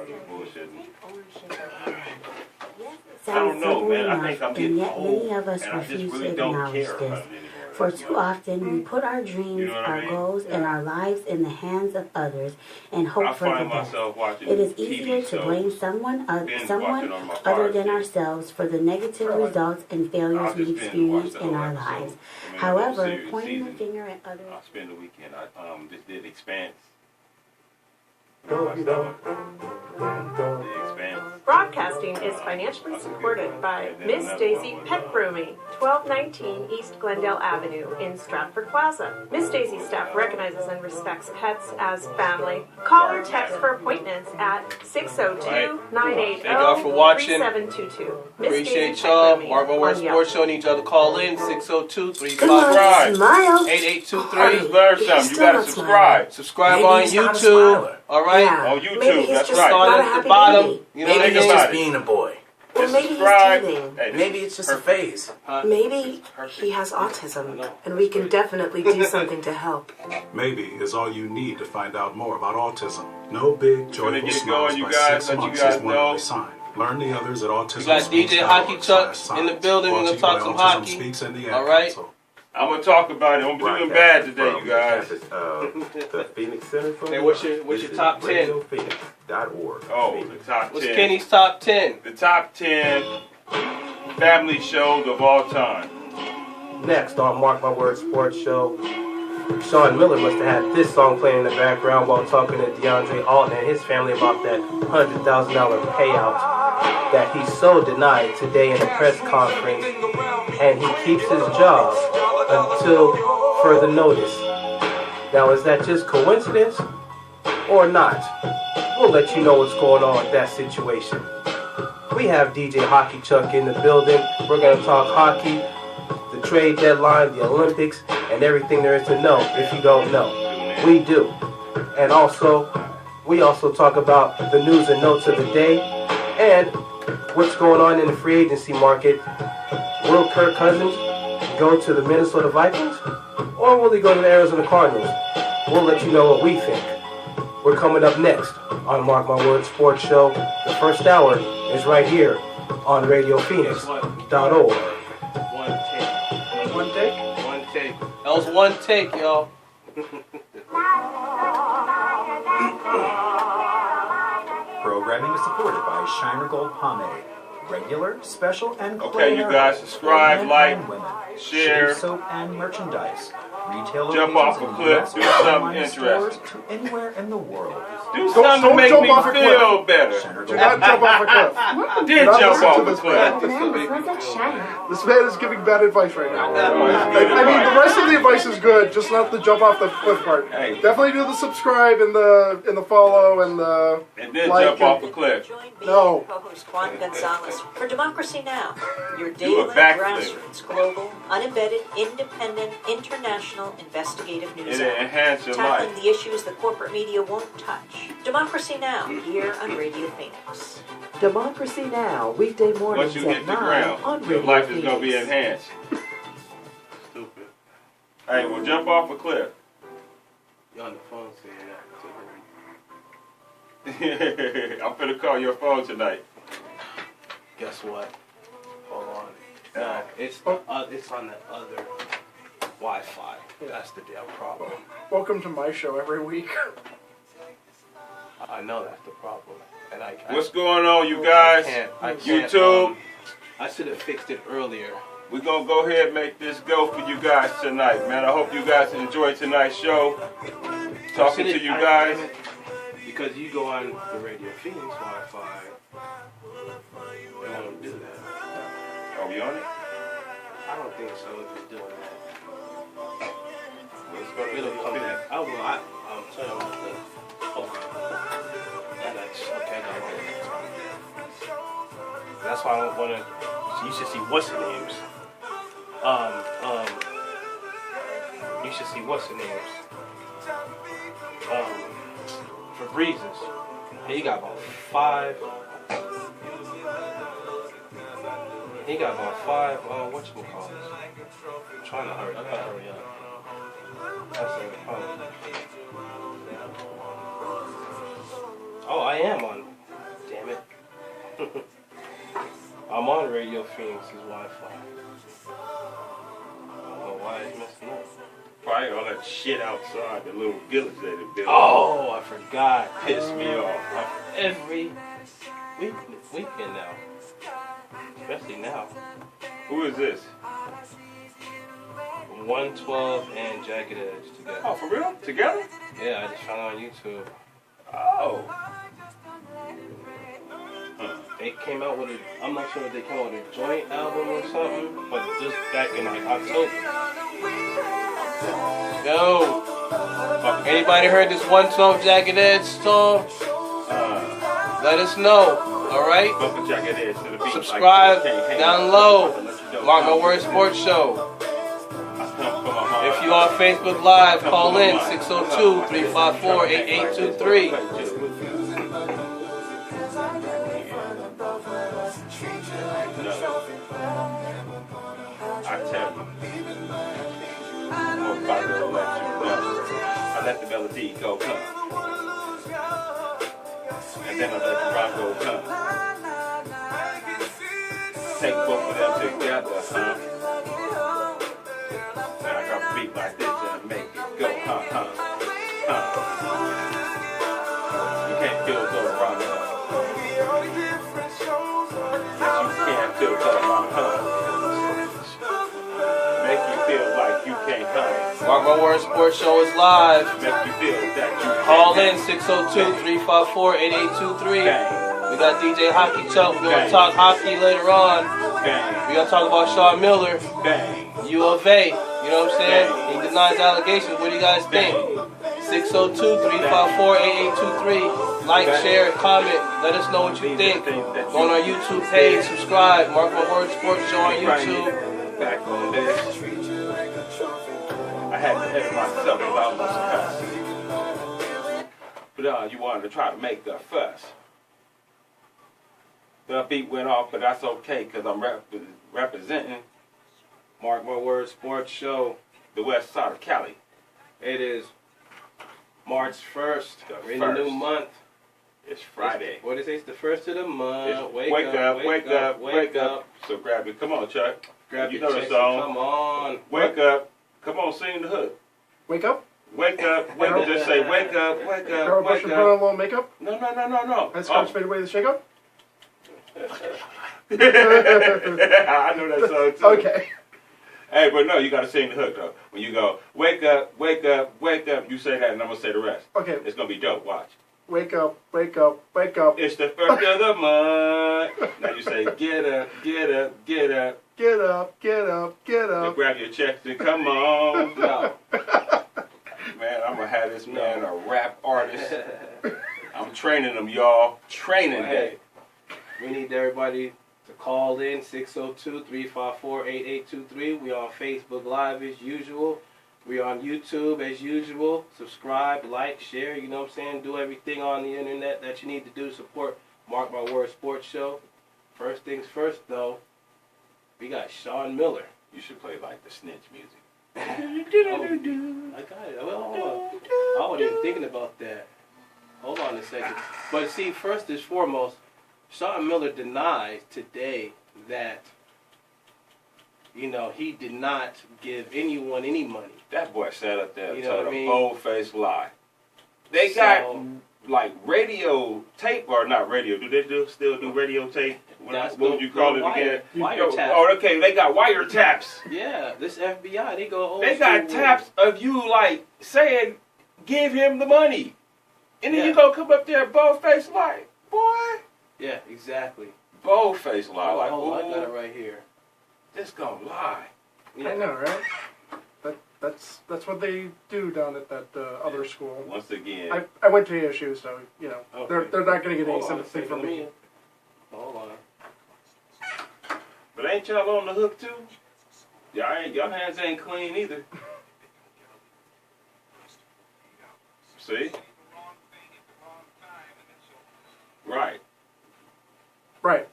I don't know, man. I think I'm getting old, many of us and I just refuse really to don't acknowledge care this. about it anymore. For too often, we put our dreams, our goals, and our lives in the hands of others and hope for the best. It is easier to blame someone other than ourselves for the negative results and failures we experience in our lives. However, pointing the finger at others... I spent the weekend. I just did Expanse. Broadcasting is financially supported by Miss Daisy Pet Grooming, 1219 East Glendale Avenue in Stratford Plaza. Miss Daisy staff recognizes and respects pets as family. Call or text for appointments at 602-980-3722. Appreciate y'all. Mark My Words Sports Show. Need y'all to call in 602-355-8823. Learn something. You gotta subscribe. Subscribe on YouTube. All right. Yeah. On YouTube. That's right. Start at the bottom. You know, maybe it's just being a boy. Well, maybe he's teething. Maybe it's just a phase. Maybe he has autism, and we can definitely do something to help. Maybe is all you need to find out more about autism. No big, joyful smiles by 6 months is one early sign. Learn the others at autism. We got DJ Hockey Chuck in the building. We're going to talk some hockey. All right. I'm gonna talk about it. I'm doing bad today, you guys. The Phoenix Center for Hey, what's your top 10? RadioPhoenix.org. Oh, the top 10. What's Kenny's top 10? The top 10 family shows of all time. Next on Mark My Words Sports Show, Sean Miller must have had this song playing in the background while talking to DeAndre Alton and his family about that $100,000 payout that he so denied today in a press conference, and he keeps his job until further notice. Now, is that just coincidence or not? We'll let you know what's going on with that situation. We have DJ Hockey Chuck in the building. We're going to talk hockey, the trade deadline, the Olympics, and everything there is to know if you don't know. We do. And we also talk about the news and notes of the day and what's going on in the free agency market. Will Kirk Cousins go to the Minnesota Vikings, or will he go to the Arizona Cardinals? We'll let you know what we think. We're coming up next on Mark My Words Sports Show. The first hour is right here on RadioPhoenix.org. One take? One take. That was one take, y'all. Programming is supported by Shiner Gold Pomade. Regular, special, and okay, you guys subscribe, like, share, soap and merchandise. Retail jump off a cliff, do something interesting. To anywhere in the world. Do something to make me feel better. Do not jump off a cliff. Did jump off a cliff. This man is giving bad advice right now. I mean, the rest of the advice is good, just not the jump off the cliff part. Hey. Definitely do the subscribe and the follow and the then like jump off a cliff. No. Co-host Juan Gonzalez for Democracy Now!, your daily grassroots, global, unembedded, independent, international investigative news enhance your tackling life. the issues the corporate media won't touch. Democracy Now! Here on Radio Phoenix. Democracy Now! Weekday mornings Once you hit at the 9 ground, on your Radio life Phoenix. is going to be enhanced. Stupid. Hey, well, jump off a cliff. You're on the phone saying that. I'm finna call your phone tonight. Guess what? Hold on. No, it's on the other Wi-Fi. That's the damn problem. Welcome to my show every week. I know that's the problem. And what's going on, you guys? I can't, YouTube. I should have fixed it earlier. We're going to go ahead and make this go for you guys tonight, man. I hope you guys enjoy tonight's show. Talking to you guys. Because you go on the Radio Phoenix Wi-Fi. They won't do that. Are we on it? I don't think so if it's doing that. Well, it'll come back. I'm sorry about the... Okay, that's why I don't want to... You should see what's the names. You should see what's the names. For reasons. He got about 5... He got about 5, whatchamacallit. I'm trying to hurry. I gotta hurry up. That's the problem. Oh, I am on I'm on Radio Phoenix's Wi-Fi. I don't know why it's messing up. Probably all that shit outside, the little village that they built. Oh, I forgot. Pissed me off. Every weekend now. Especially now. Who is this? 112 and Jagged Edge together. Oh, for real? Together? Yeah, I just found it on YouTube. Oh. They came out with I'm not sure if they came out with a joint album or something, but just back in like October. Yo, anybody heard this 112 Jagged Edge song? Let us know, alright? Subscribe down low. Mark My Word Sports Show. If you on Facebook Live, call in 602-354-8823. I tell you, I'm about to let you know. I let the melody go come. And then I let the rock go come. Take both of them together, huh? And I got a beat like this and make it go, huh? You can't feel the rock, huh? Yes, you can't feel the rock, huh? Make you feel like you can't come. Mark My Word Sports Show is live. Make you feel that you call in 602-354-8823. We got DJ Hockey Chuck. We're going to talk hockey later on. We're going to talk about Sean Miller. U of A. You know what I'm saying? He denies allegations. What do you guys think? 602-354-8823. Like, share, comment. Let us know what you think. Go on our YouTube page. Subscribe. Mark My Word Sports Show on YouTube. Back on this. I had to hit myself about my cuss. But you wanted to try to make the fuss. The beat went off, but that's okay because I'm representing Mark My Word Sports Show, the west side of Cali. It is March 1st. We're in the new month. It's Friday. What is it? It's the first of the month. Wake up. So grab it. Come on, Chuck. Grab you your know the song. Come on. Wake up. Come on, sing the hook. Wake up? Wake up. Wake up. Just say wake up, wake up, Carol wake Bush up. put on a little makeup? No. That's Scotch fade away the shake up? I know that song too. Okay. Hey, but no, you got to sing the hook though. When you go, wake up, wake up, wake up, you say that and I'm going to say the rest. Okay. It's going to be dope. Watch. Wake up, wake up, wake up. It's the first of the month. Now you say, get up, get up, get up. Get up, get up, get up. Now grab your checks and come on. No. Man, I'm going to have this man a rap artist. I'm training him, y'all. Training day. We need everybody to call in 602-354-8823. We on Facebook Live as usual. We on YouTube as usual. Subscribe, like, share, you know what I'm saying? Do everything on the internet that you need to do to support Mark My Word Sports Show. First things first, though, we got Sean Miller. You should play like the snitch music. I got it. Well, I wasn't even thinking about that. Hold on a second. But see, first and foremost, Sean Miller denies today that, you know, he did not give anyone any money. That boy sat up there and know told what I a mean? bold-faced lie. They got, like, radio tape, or not radio. Do they still do radio tape? What would you call it again? Wiretap. Oh, okay, they got wiretaps. Yeah, this FBI, they go old They got school. taps of you, like, saying, give him the money. And then you go come up there bold-faced lie. Boy. Yeah, exactly. Bold-faced lie. Like, oh, I got it right here. This gonna lie. Yeah. I know, right? That's what they do down at that other school. Once again, I went to ASU, so you know okay. they're not going to get any sympathy from me. Hold on. But ain't y'all on the hook too? Y'all hands ain't clean either. See? Right. Right.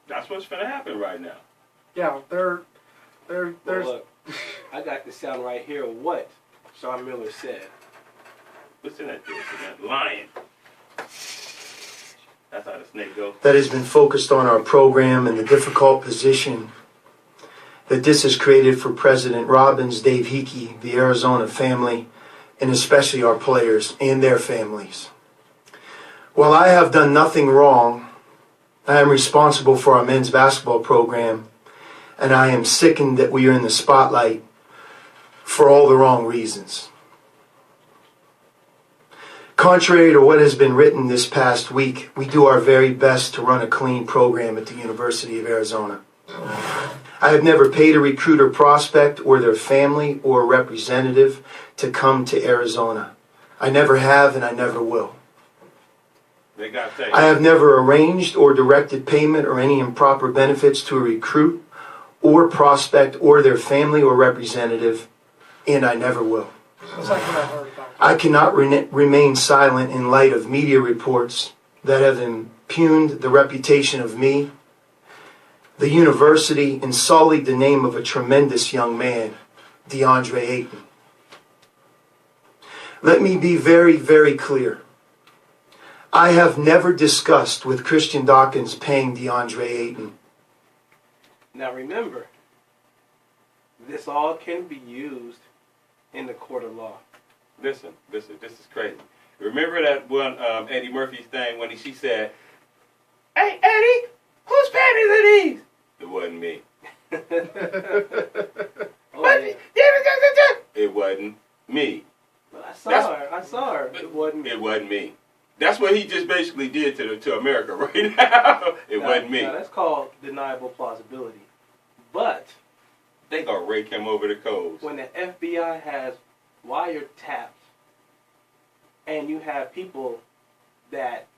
That's what's finna happen right now. Yeah, there's. Well, look, I got the sound right here of what Sean Miller said. Listen at this, that lion. That's how the snake goes. That has been focused on our program and the difficult position that this has created for President Robbins, Dave Hickey, the Arizona family, and especially our players and their families. While I have done nothing wrong, I am responsible for our men's basketball program, and I am sickened that we are in the spotlight for all the wrong reasons. Contrary to what has been written this past week, we do our very best to run a clean program at the University of Arizona. I have never paid a recruiter, prospect, or their family or representative to come to Arizona. I never have, and I never will. I have never arranged or directed payment or any improper benefits to a recruit or prospect or their family or representative, and I never will. I cannot remain silent in light of media reports that have impugned the reputation of me, the university, and sullied the name of a tremendous young man, DeAndre Ayton. Let me be very, very clear. I have never discussed with Christian Dawkins paying DeAndre Ayton. Now remember, this all can be used in the court of law. Listen, this is crazy. Remember that one Eddie Murphy's thing when she said, "Hey Eddie, whose panties are these?" It wasn't me. It wasn't me. But I saw her. It wasn't me. It wasn't me. That's what he just basically did to America right now. It wasn't me. Now that's called deniable plausibility. But they gonna rake him over the coals. When the FBI has wiretapped, and you have people that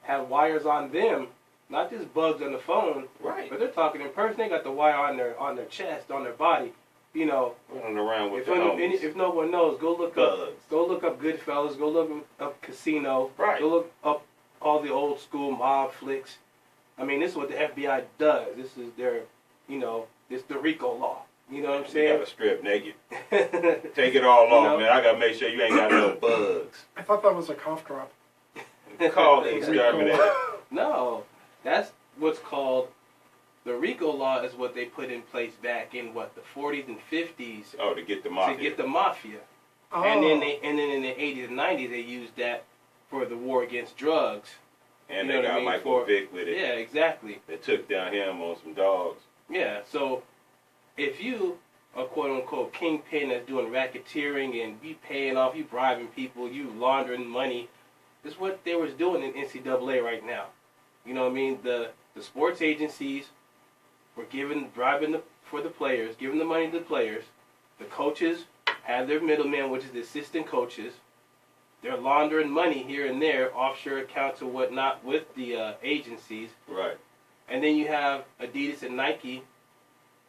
have wires on them, not just bugs on the phone, right? But they're talking in person. They got the wire on their chest, on their body. You know, running around with if no one knows, go look up Goodfellas, go look up Casino, right? Go look up all the old school mob flicks. I mean, this is what the FBI does. This is their, it's the RICO law. You know what I'm saying? You gotta strip naked. Take it all off, man. I gotta make sure you ain't got no bugs. I thought that was a cough drop. Call the exterminator. No, that's what's called the RICO law. Is what they put in place back in the 40s and 50s. Oh, to get the mafia. To get the mafia. Oh. And then in the 80s and 90s they used that for the war against drugs. And they got Michael Vick with it. Yeah, exactly. They took down him on some dogs. Yeah, so if you a quote-unquote kingpin that's doing racketeering and you paying off, you bribing people, you laundering money, this is what they was doing in NCAA right now. You know what I mean? The sports agencies were bribing for the players, giving the money to the players. The coaches have their middleman, which is the assistant coaches. They're laundering money here and there, offshore accounts or whatnot with the agencies. Right. And then you have Adidas and Nike,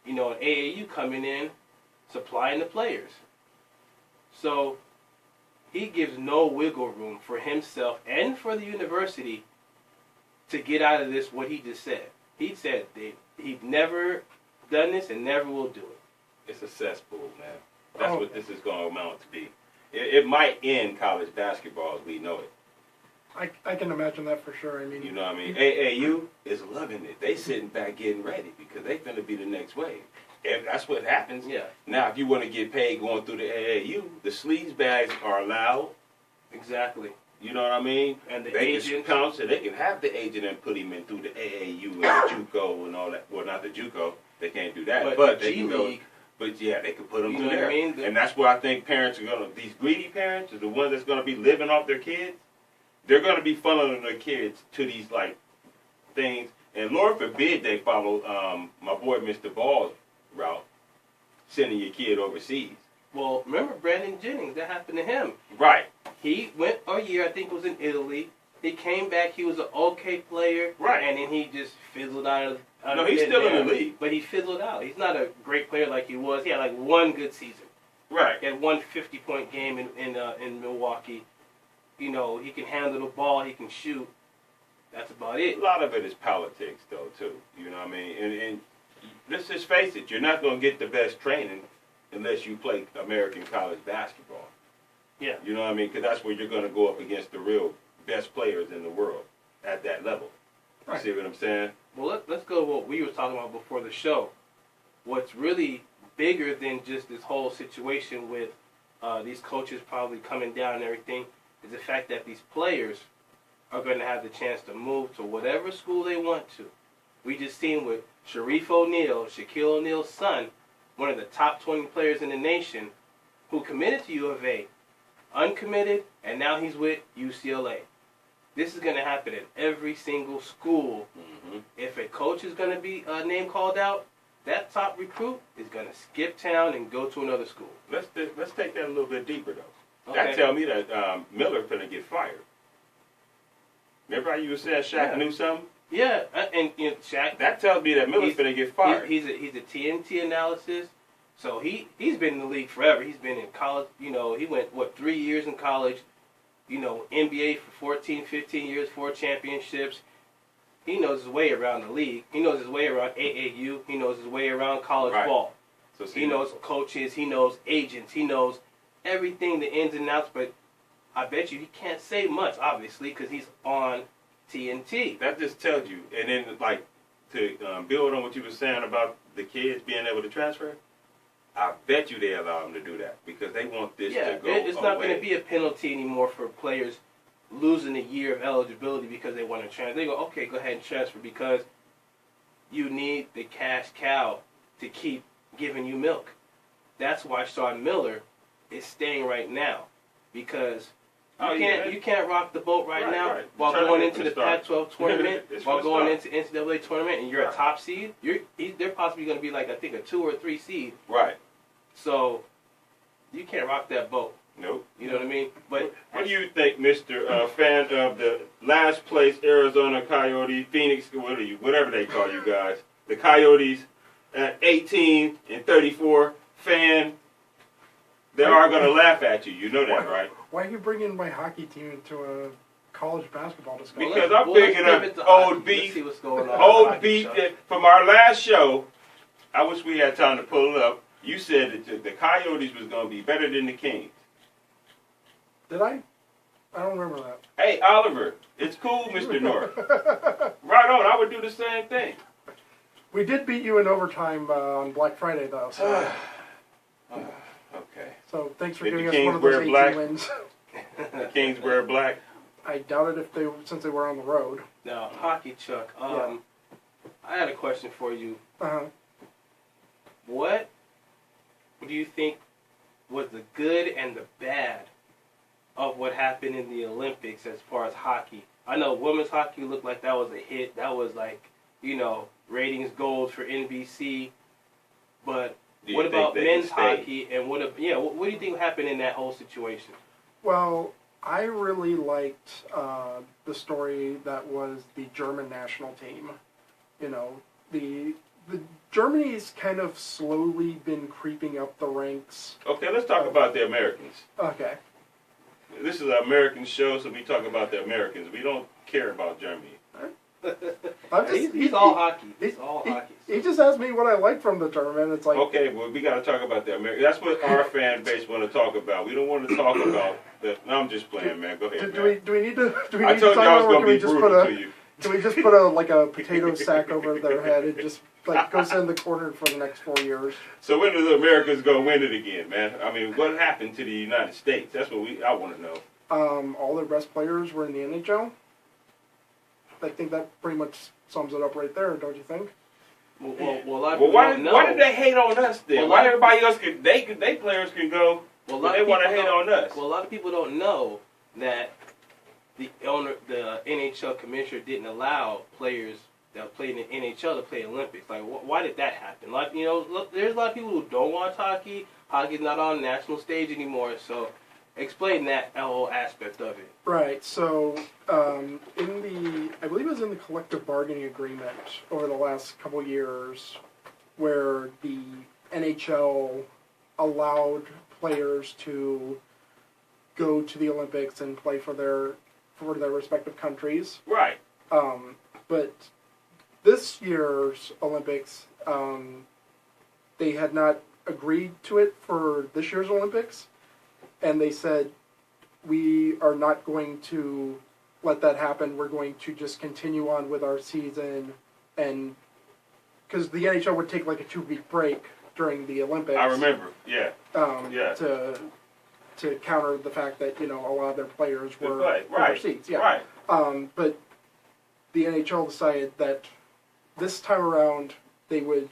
and AAU coming in, supplying the players. So he gives no wiggle room for himself and for the university to get out of this what he just said. He said he'd never done this and never will do it. It's a cesspool, man. That's what this is going to amount to be. It might end college basketball as we know it. I can imagine that for sure. I mean, you know what I mean? AAU is loving it. They sitting back getting ready because they finna be the next wave. If that's what happens. Yeah. Now, if you want to get paid going through the AAU, the sleaze bags are allowed. Exactly. You know what I mean? And the they agent. They can have the agent and put him in through the AAU and the JUCO and all that. Well, not the JUCO. They can't do that. But they can go. But yeah, they could put them through there. I mean? And that's where I think parents are going to, these greedy parents are the ones that's going to be living off their kids. They're going to be funneling their kids to these, things. And Lord forbid they follow my boy Mr. Ball's route, sending your kid overseas. Well, remember Brandon Jennings, that happened to him. Right. He went a year, I think it was in Italy. He came back, he was an okay player. Right. And then he just fizzled out. No, he's still in the league. But he fizzled out. He's not a great player like he was. He had one good season. Right. He had one 50-point game in Milwaukee. He can handle the ball, he can shoot. That's about it. A lot of it is politics, though, too. You know what I mean? And let's just face it, you're not going to get the best training unless you play American college basketball. Yeah. You know what I mean? Because that's where you're going to go up against the real best players in the world at that level. You see what I'm saying? Well, let's go to what we were talking about before the show. What's really bigger than just this whole situation with these coaches probably coming down and everything is the fact that these players are going to have the chance to move to whatever school they want to. We just seen with Sharif O'Neal, Shaquille O'Neal's son, one of the top 20 players in the nation, who committed to U of A, uncommitted, and now he's with UCLA. This is going to happen at every single school. Mm-hmm. If a coach is going to be name called out, that top recruit is going to skip town and go to another school. Let's take that a little bit deeper, though. Okay. That tell me that Miller finna get fired. Remember how you were saying Shaq knew something? Yeah, and Shaq. That tells me that Miller's finna get fired. He's a TNT analysis, so he's been in the league forever. He's been in college. You know, he went 3 years in college. You know, NBA for 14, 15 years, 4 championships. He knows his way around the league. He knows his way around AAU. He knows his way around college ball. So he knows coaches. He knows agents. He knows everything, the ins and outs. But I bet you he can't say much, obviously, because he's on TNT. That just tells you. And then, like, to build on what you were saying about the kids being able to transfer, I bet you they allow them to do that because they want this to go away. It's not going to be a penalty anymore for players losing a year of eligibility because they want to transfer. They go, okay, go ahead and transfer because you need the cash cow to keep giving you milk. That's why Sean Miller is staying right now because you can't rock the boat right now while going into the Pac-12 tournament, while going into NCAA tournament, and you're a top seed. They're possibly going to be like, I think, a 2 or 3 seed. Right. So you can't rock that boat. Nope. You know what I mean? But what do you think, Mr. Fan of the last place Arizona Coyote, Phoenix, whatever they call you guys, the Coyotes at 18 and 34 fan? They are going to laugh at you. You know that, right? Why are you bringing my hockey team into a college basketball discussion? Because I'm picking up old beef. Old beef from our last show. I wish we had time to pull it up. You said that the Coyotes was going to be better than the Kings. Did I? I don't remember that. Hey, Oliver, it's cool, Mr. North. Right on, I would do the same thing. We did beat you in overtime on Black Friday, though. So. Okay. So thanks for giving us one of those 18 wins. The Kings wear black? I doubt it since they were on the road. Now, Hockey Chuck, I had a question for you. Uh-huh. What do you think was the good and the bad of what happened in the Olympics as far as hockey? I know women's hockey looked like that was a hit. That was like, ratings gold for NBC. But what about men's hockey? And what do you think happened in that whole situation? Well, I really liked the story that was the German national team. The Germany's kind of slowly been creeping up the ranks. Okay, let's talk about the Americans. Okay. This is an American show, so we talk about the Americans. We don't care about Germany. He's all hockey. He's all hockey. He just asked me what I like from the tournament. It's like, okay, well, we got to talk about the Americans. That's what our fan base want to talk about. We don't want to talk about the. No, I'm just playing, man. Go ahead. Do we need to? I told you I was going to be brutal to you. Can we just put a potato sack over their head and just go sit in the corner for the next 4 years? So when are the Americans going to win it again, man? I mean, what happened to the United States? That's what I want to know. All their best players were in the NHL. I think that pretty much sums it up right there, don't you think? Why did they hate on us then? Why everybody else they players can go? Well, they want to hate on us. Well, a lot of people don't know that the NHL commissioner didn't allow players that played in the NHL to play Olympics. Like, why did that happen? Like, there's a lot of people who don't watch hockey. Hockey's not on the national stage anymore. So, explain that whole aspect of it. Right. So, I believe it was in the collective bargaining agreement over the last couple years, where the NHL allowed players to go to the Olympics and play for their respective countries. Right. But this year's Olympics, they had not agreed to it for this year's Olympics, and they said, we are not going to let that happen. We're going to just continue on with our season, and because the NHL would take like a 2-week break during the Olympics. I remember, yeah. To counter the fact that, a lot of their players were overseas. Yeah. Right. But the NHL decided that this time around they would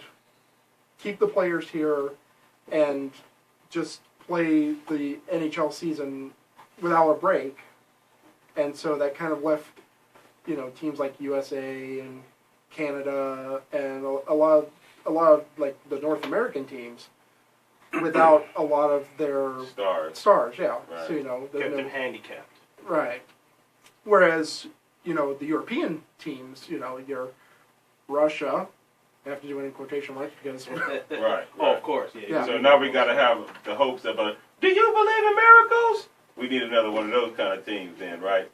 keep the players here and just play the NHL season without a break. And so that kind of left, teams like USA and Canada and a lot of like the North American teams without a lot of their stars, yeah. Right. So kept them handicapped. Right. Whereas the European teams, your Russia, I have to do it in quotation marks because right. Oh, of course, yeah. So now we got to have the hopes of do you believe in miracles? We need another one of those kind of teams then, right?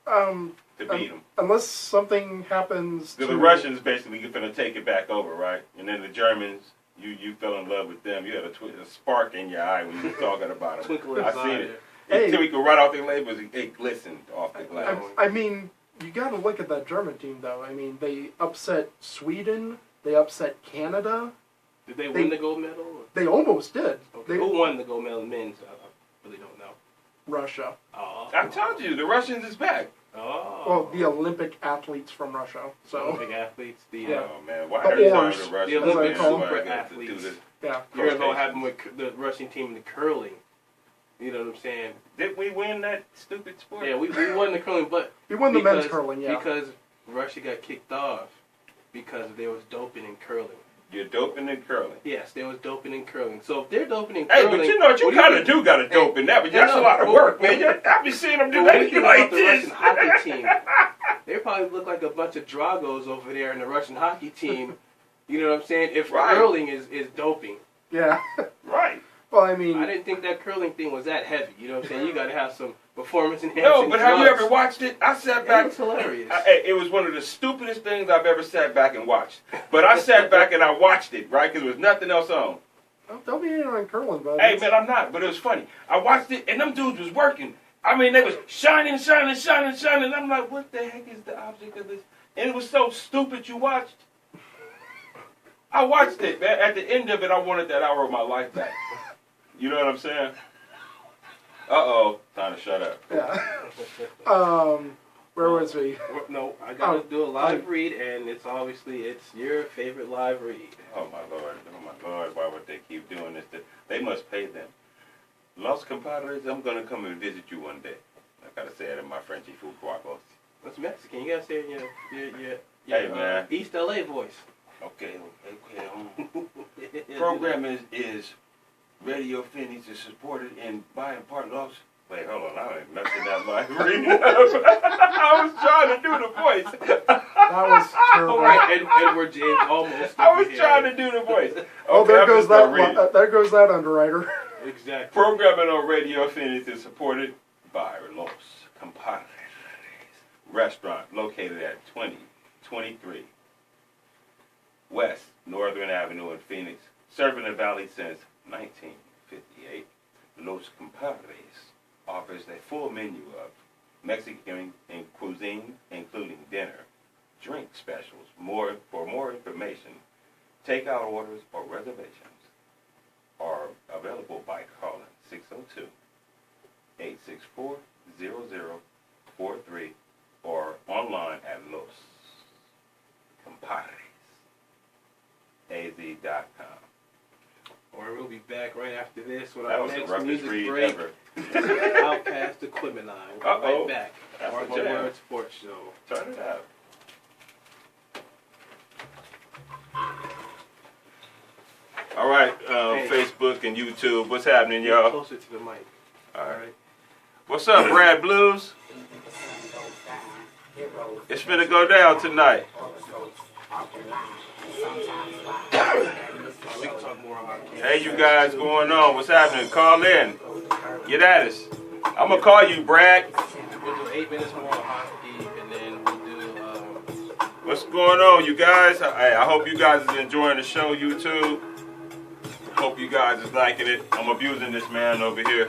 To beat them. Unless something happens to... The Russians basically are going to take it back over, right? And then the Germans, you fell in love with them. You had a spark in your eye when you were talking about them. I seen it. Until we could write off their labels, it glistened off the glass. I mean, you got to look at that German team, though. I mean, they upset Sweden. They upset Canada. Did they win the gold medal? Or? They almost did. Okay. Who won the gold medal in men's? I really don't know. Russia. Oh. I told you, the Russians is back. Oh. Well, the Olympic athletes from Russia. So. Olympic athletes. Oh, man. Why the orange. The Olympic super athletes. Yeah. You heard what happened with the Russian team in the curling. You know what I'm saying? Did we win that stupid sport? Yeah, we won the curling, but... We won the men's curling, yeah. Because Russia got kicked off because there was doping in curling. You're doping in curling? Yes, there was doping in curling. So if they're doping in curling... Hey, but you kind of do got to dope in that, but that's a lot of work, man. I be seeing them do that like this. The Russian hockey team, they probably look like a bunch of Dragos over there in the Russian hockey team. You know what I'm saying? If curling is doping. Yeah. Right. Well, I mean... I didn't think that curling thing was that heavy. You know what I'm saying? You got to have some performance-enhancing No, but have you ever watched it? I sat back... It was hilarious. It was one of the stupidest things I've ever sat back and watched. But I sat back and I watched it, right? Because there was nothing else on. Don't be hating on curling, bud. Hey, man, I'm not. But it was funny. I watched it, and them dudes was working. I mean, they was shining. I'm like, what the heck is the object of this? And it was so stupid you watched. I watched it, man. At the end of it, I wanted that hour of my life back. You know what I'm saying? Uh-oh. Time to shut up. Yeah. Where was we? No, I got to do a live read, and it's your favorite live read. Oh, my Lord. Why would they keep doing this? They must pay them. Los compadres, I'm going to come and visit you one day. I got to say it in my Frenchy Fuquacos. That's Mexican. You got to say it in your hey, man. East LA voice. Okay. Program is Radio Phoenix is supported in by and part lost. Wait, hold on. I ain't messing that live reading up. I was trying to do the voice. That was terrible. Right, Edward James almost. I was trying to do the voice. Okay, oh, there goes that underwriter. Exactly. Programming on Radio Phoenix is supported by Los Compadres Restaurant, located at 2023 West Northern Avenue in Phoenix, serving the Valley since 1958. Los Compadres offers a full menu of Mexican cuisine, including dinner, drink specials. For more information, takeout orders or reservations are available by calling 602-864-0043 or online at loscompadresaz.com. Or we'll be back right after this with that our next music break. Out past the equipment line. We'll be right back. Mark My Words Sports Show. Turn it out. All right, Facebook and YouTube. What's happening, y'all? Closer to the mic. All right. What's up, Brad Blues? It's finna go down tonight. Hey, you guys, going on? What's happening? Call in. Get at us. I'm gonna call you, Brad. We'll do 8 minutes more on hockey, and then we'll do. What's going on, you guys? I hope you guys is enjoying the show, YouTube. Hope you guys is liking it. I'm abusing this man over here.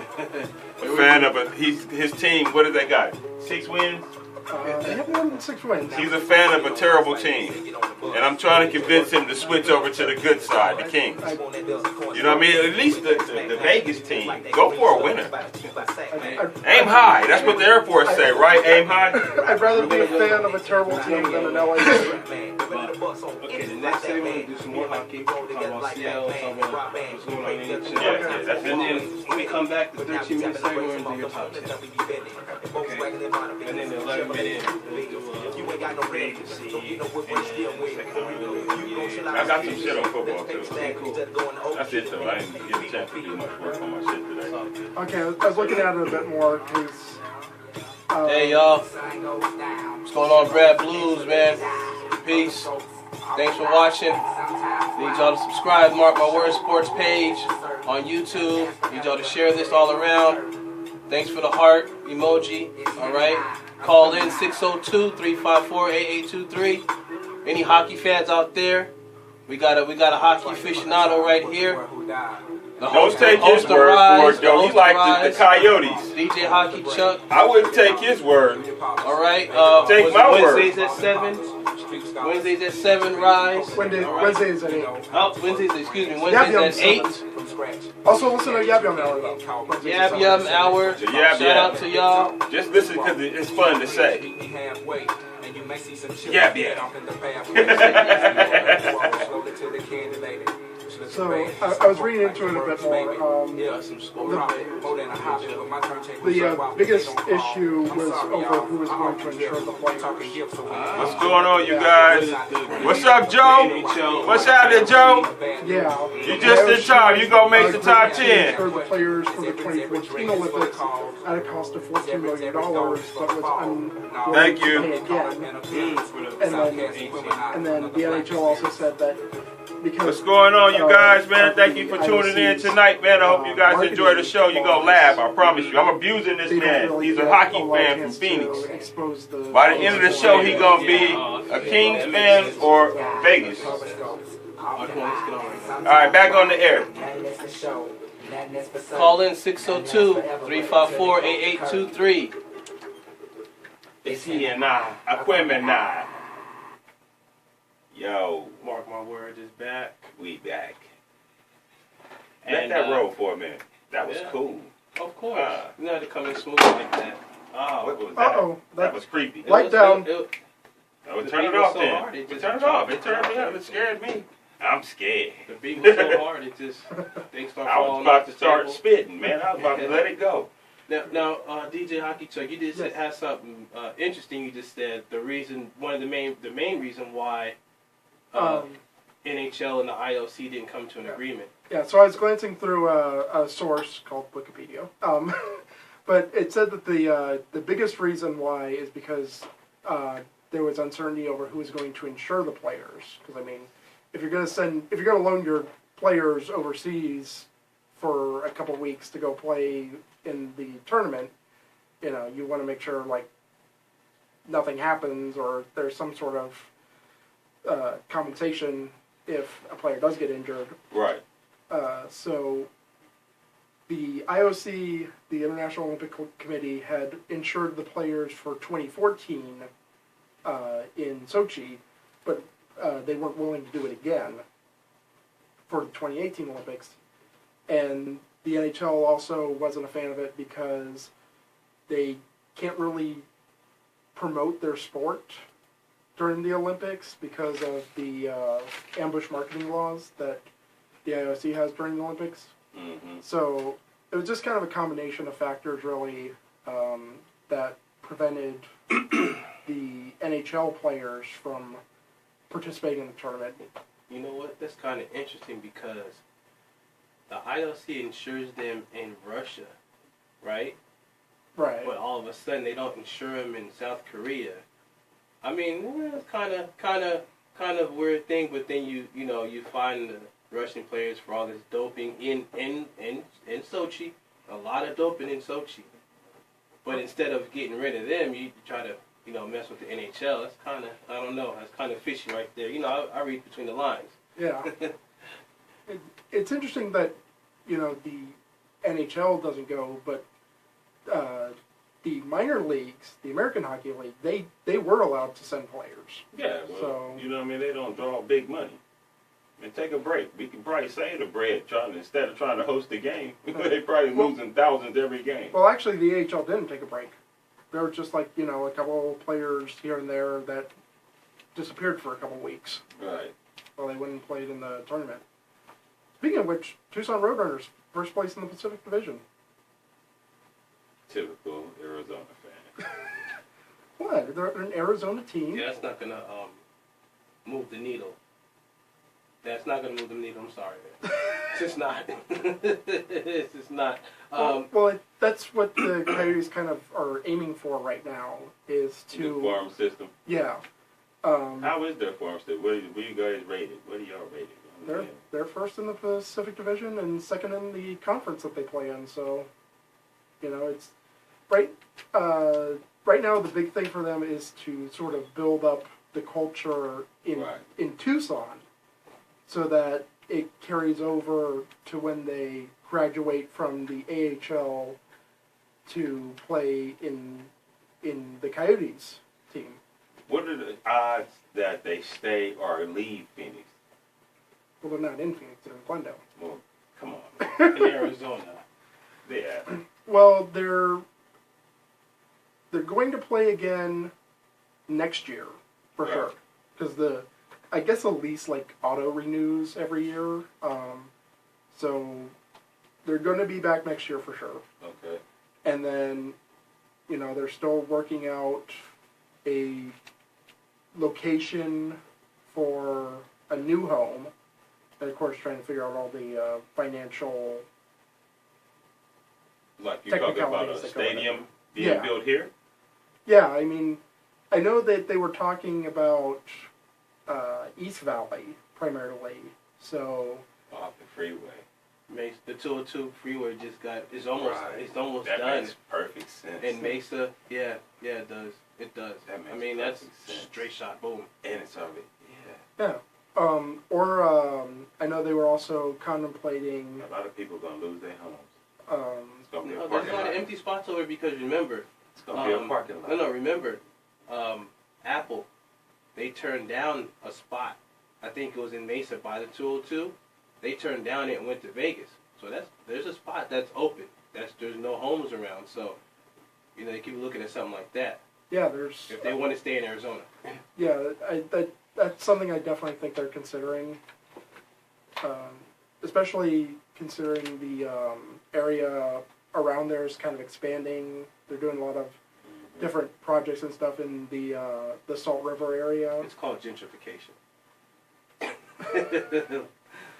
A fan of his team. What do they got? 6 wins? They have more than 6 wins. He's a fan of a terrible team. And I'm trying to convince him to switch over to the good side, the Kings. You know what I mean? At least the Vegas team. Go for a winner. Aim high. That's what the Air Force say, right? Aim high? I'd rather be a fan of a terrible team than an LA team. Okay, the next segment, we're going to do some more hockey. Talk about Seattle, talk about what's going on in the NHL. Yeah, that's it. And then when we come back, the 13-minute segment, we're going to do your top 10. Okay. And then the 11-minute, we'll do free agency. I got some shit on football, too. Okay, cool. That's it, though. I didn't get a chance to do much work on my shit today. Okay, I was looking at it a bit more because... Hey, y'all. What's going on, Brad Blues, man? Peace. Thanks for watching. Need y'all to subscribe, Mark My Word Sports page on YouTube. Need y'all to share this all around. Thanks for the heart emoji. All right. Call in 602-354-8823. Any hockey fans out there? We got a hockey aficionado right here. Don't take his word for it, though. He like the Coyotes. DJ Hockey Chuck. I wouldn't take his word. All right. Take my word. Wednesdays at 7. Wednesdays at 7, Rise. Wednesdays at 8. Oh, Wednesdays at 8. Also listen to Yab Yum Hour, though. Yab Yum Hour. Shout out to y'all. Just listen because it's fun to say. Yab Yum. So, I was reading into it a bit more. The biggest issue was over who was going to insure the players. What's going on, you guys? What's up, Joe? What's happening, Joe? Yeah. You just in time. You gonna make the top 10. For the players for the 2014 Olympics at a cost of $14 million, but was unwilling Thank to you. pay again. And then the NHL also said that because... What's going on, you guys, man? Thank you for tuning in tonight, man. I hope you guys enjoy the show. You're going to laugh, I promise you. I'm abusing this man. He's a hockey fan from Phoenix. By the end of the show, he's going to be a Kings fan or Vegas. All right, back on the air. Call in 602-354-8823. It's he and I. Aquemini. Yo. Mark My Word is back. We back. Let that roll for a minute. That was cool. Of course. You had to come in smooth like that. What was that? That was creepy. Light down. Turn it off then. Turn it off. It turned me up. It scared me. I'm scared. The beat was so hard, it just, things started I was about to start spitting, man. I was about to let it go. Now, DJ Hockey Chuck, you did have something interesting. You just said the main reason why NHL and the IOC didn't come to an agreement. Yeah, so I was glancing through a source called Wikipedia, but it said that the biggest reason why is because there was uncertainty over who was going to insure the players. Because I mean, if you're going to loan your players overseas for a couple weeks to go play in the tournament, you know, you want to make sure like nothing happens or there's some sort of compensation if a player does get injured. Right. So the IOC, the International Olympic Committee, had insured the players for 2014 in Sochi, but they weren't willing to do it again for the 2018 Olympics. And the NHL also wasn't a fan of it because they can't really promote their sport during the Olympics because of the ambush marketing laws that the IOC has during the Olympics. Mm-hmm. So it was just kind of a combination of factors, really, that prevented the NHL players from participating in the tournament. You know what? That's kind of interesting because the IOC insures them in Russia, right? Right. But all of a sudden they don't insure them in South Korea. I mean, it's kind of weird thing. But then you find the Russian players for all this doping in Sochi, a lot of doping in Sochi. But instead of getting rid of them, you try to mess with the NHL. That's kind of, I don't know, that's kind of fishy right there. I read between the lines. Yeah. It's interesting that, the NHL doesn't go, but the the minor leagues, the American Hockey League, they were allowed to send players. Yeah, well, so, you know what I mean? They don't draw big money. And take a break. We can probably save the bread instead of trying to host the game. They probably losing thousands every game. Well, actually, the AHL didn't take a break. There were just like, a couple of players here and there that disappeared for a couple of weeks. Right. While they went and played in the tournament. Speaking of which, Tucson Roadrunners, first place in the Pacific Division. Typical Arizona fan. What? They're an Arizona team? Yeah, that's not going to move the needle. That's not going to move the needle. I'm sorry, man. It's just not. It's just not. That's what the Coyotes kind of are aiming for right now, is to... The farm system? Yeah. How is their farm system? What are you guys rated? What are y'all rated? They're first in the Pacific Division and second in the conference that they play in, so... it's... Right now, the big thing for them is to sort of build up the culture in Tucson, so that it carries over to when they graduate from the AHL to play in the Coyotes team. What are the odds that they stay or leave Phoenix? Well, they're not in Phoenix; they're in Glendale. Well, come on, in Arizona. Yeah. Well, they're going to play again next year for sure, because I guess the lease auto renews every year, so they're going to be back next year for sure. Okay. And then, they're still working out a location for a new home, and of course trying to figure out all the financial. Like you're talking about a stadium being built here? Yeah, I mean, I know that they were talking about East Valley primarily, so... Off the freeway. The 202 freeway it's almost done. That makes perfect sense. And Mesa, it does. It does. That's sense. Straight shot, boom. And it's already, Yeah. I know they were also contemplating... A lot of people are going to lose their homes. It's going to be a there's parking a lot lot. of empty spots over because remember... It's going to be a parking lot. No, remember, Apple, they turned down a spot. I think it was in Mesa by the 202. They turned down it and went to Vegas. So there's a spot that's open. There's no homes around. So, they keep looking at something like that. Yeah, there's... If they want to stay in Arizona. Yeah, that's something I definitely think they're considering. Especially considering the area around there is kind of expanding. They're doing a lot of different projects and stuff in the Salt River area. It's called gentrification.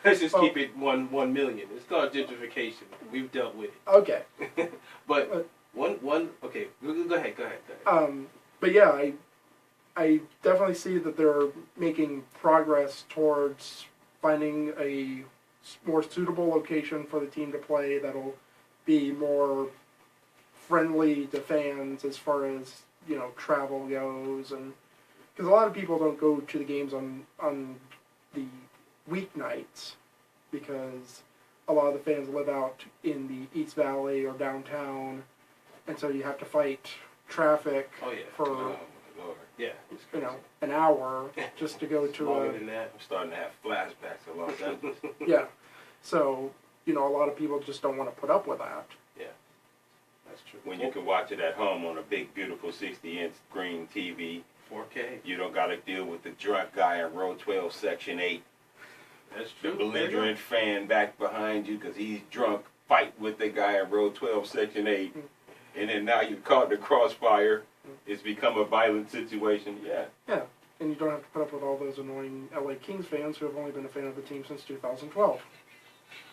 Let's just keep it 1 million. It's called gentrification. We've dealt with it. Okay. but okay, go ahead. But yeah, I definitely see that they're making progress towards finding a more suitable location for the team to play that'll be more friendly to fans as far as travel goes, and because a lot of people don't go to the games on the weeknights because a lot of the fans live out in the East Valley or downtown, and so you have to fight traffic for an hour just to go to longer than that. I'm starting to have flashbacks of Los Angeles. Yeah, so a lot of people just don't want to put up with that. Yeah, that's true. When you can watch it at home on a big, beautiful 60-inch screen TV, 4K, you don't got to deal with the drunk guy at row 12, section 8. That's true. The belligerent fan back behind you because he's drunk, fight with the guy at row 12, section 8, and then now you're caught in the crossfire. It's become a violent situation. Yeah. Yeah, and you don't have to put up with all those annoying LA Kings fans who have only been a fan of the team since 2012.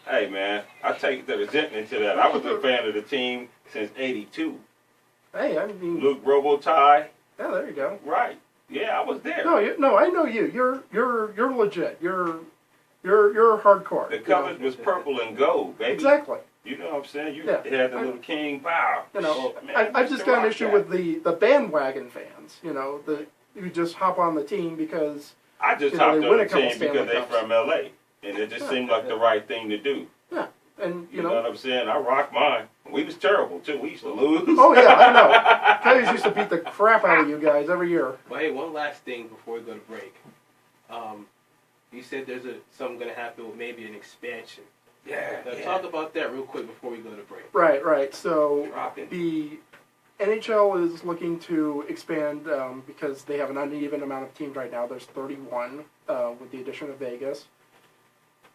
Hey, man, I take the resentment to that. I was a fan of the team since '82. Hey, I mean... Luke Robitaille. Yeah, there you go. Right. Yeah, I was there. No, I know you. You're legit. You're hardcore. The colors was purple and gold, baby. Exactly. You know what I'm saying? You had the little king bow. I just got an issue with the bandwagon fans. You just hop on the team because I just hopped on the team because they're from LA, and it just seemed like the right thing to do. Yeah. And you know what I'm saying? I rock mine. We was terrible too. We used to lose. Oh yeah, I know. Coyotes used to beat the crap out of you guys every year. Well, hey, one last thing before we go to break. You said there's something going to happen with maybe an expansion. Yeah. Now talk about that real quick before we go to break. Right. So the NHL is looking to expand because they have an uneven amount of teams right now. There's 31 with the addition of Vegas.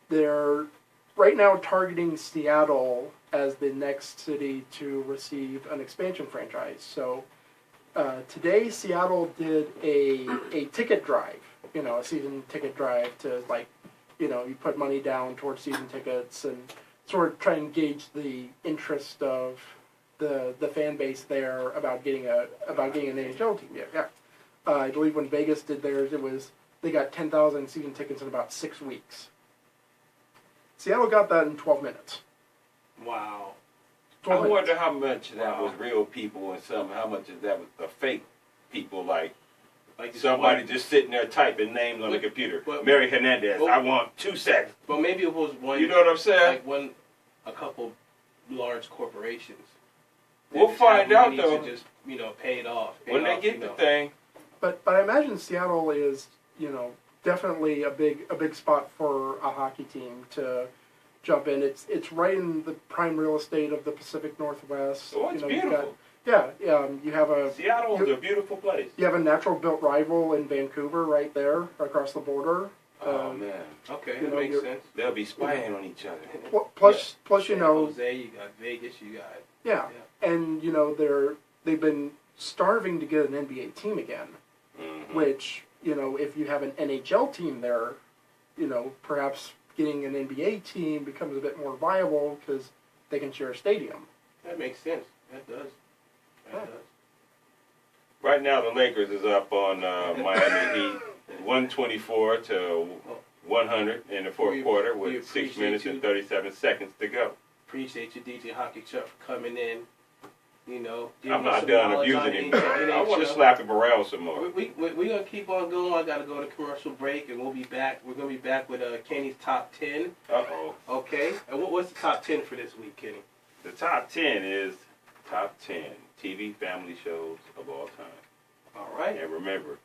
They're right now targeting Seattle as the next city to receive an expansion franchise. So today Seattle did a ticket drive, a season ticket drive to you put money down towards season tickets and sort of try and gauge the interest of the fan base there about getting an NHL team. Yeah. I believe when Vegas did theirs, they got 10,000 season tickets in about 6 weeks. Seattle got that in 12 minutes. Wow. I wonder how much of that was real people and how much of that was the fake people, like somebody just sitting there typing names on the computer. Mary Hernandez, I want 2 seconds. But maybe it was one. You know what I'm saying? Like a couple large corporations. We'll find out though. To just pay it off. When they get the thing. But I imagine Seattle is definitely a big spot for a hockey team to jump in. It's right in the prime real estate of the Pacific Northwest. Oh, it's beautiful. You have Seattle is a beautiful place. You have a natural built rival in Vancouver right there across the border. Oh man. Okay, that makes sense. They'll be spying on each other. Plus Jose, you got Vegas, you got and they've been starving to get an NBA team again, which if you have an NHL team there, perhaps getting an NBA team becomes a bit more viable because they can share a stadium. That makes sense. That does. Right now, the Lakers is up on Miami Heat, 124 to 100 in the fourth quarter with 6 minutes and 37 seconds to go. Appreciate you, DJ Hockey Chuck, for coming in. I'm not done abusing him. I want to slap him around some more. We're going to keep on going. I got to go to commercial break, and we'll be back. We're going to be back with Kenny's Top 10. Uh-oh. Okay. And what's the top 10 for this week, Kenny? The top 10 is top 10 TV family shows of all time. All right. And remember,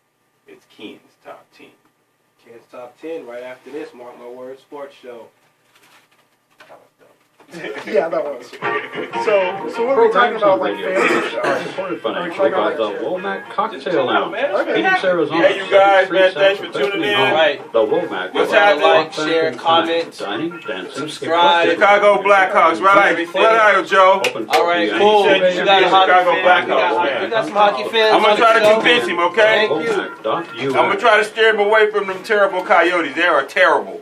it's Ken's top 10. Ken's top 10 right after this Mark My Words Sports Show. Yeah, that was. So what are we talking about, like family shows? Supported financially by the Womack Cocktail Lounge, Phoenix, Arizona. Yeah, you guys, man, thanks for tuning in. All right. The Womack. What's happening? Like, share, comment, dining, dancing, subscribe. Chicago Blackhawks, right, Joe. All right, cool. You got a Chicago Blackhawks. We got some hockey fans. I'm gonna try to convince him, okay? Thank you. I'm gonna try to steer him away from them terrible Coyotes. They are terrible.